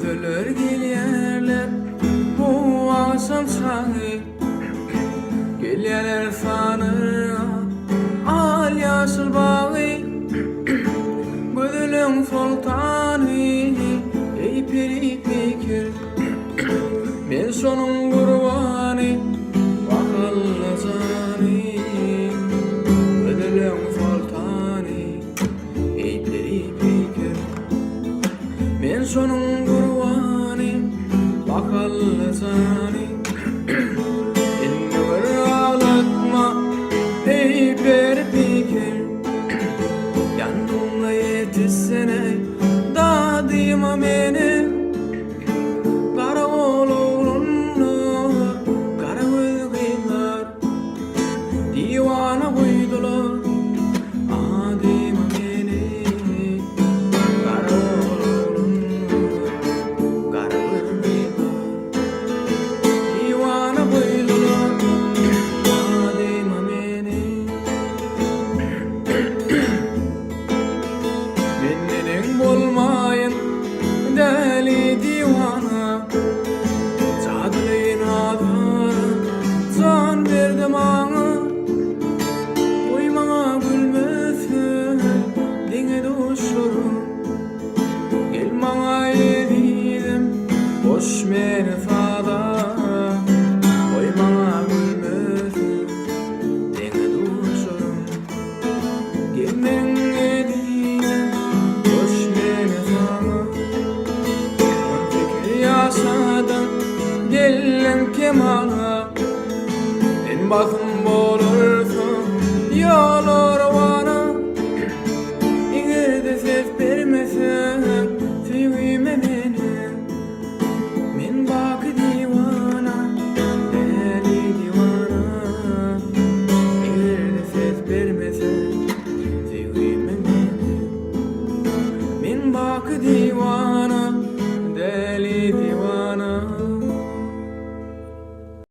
Gödüler gelýärler bu akşam saňy, gelýärler fanıra al ýaşyl bagy. Gödüleň sultany ey peri pikir, men şonuň gurbany bakally jany. Gödüleň sultany ey peri pikir, men şonuň gurbany bakally jany. Indi bir ağlatma ey peri pikir, yanımda yetişsene dadyma meni. Kara oğlunlu kara gözler divana koydular adyma meni. Kara oğlunlu kara gözler divana koydular adyma meni. Menden bolmayın deli divana, çadılıyın adara can verdim ana. Koymana gülmesin dine dostlarım, gel bana yedim boş meni sada. Koymana gülmesin dine dostlarım, gel bana yedim boş meni sada. Yaşadım gellem kemala, en bakım bolursun yollar bana. Eğer de ses vermesen sevgime beni, men bak divana deli divana. Eğer de ses vermesen sevgime beni, men bak divana deli divana.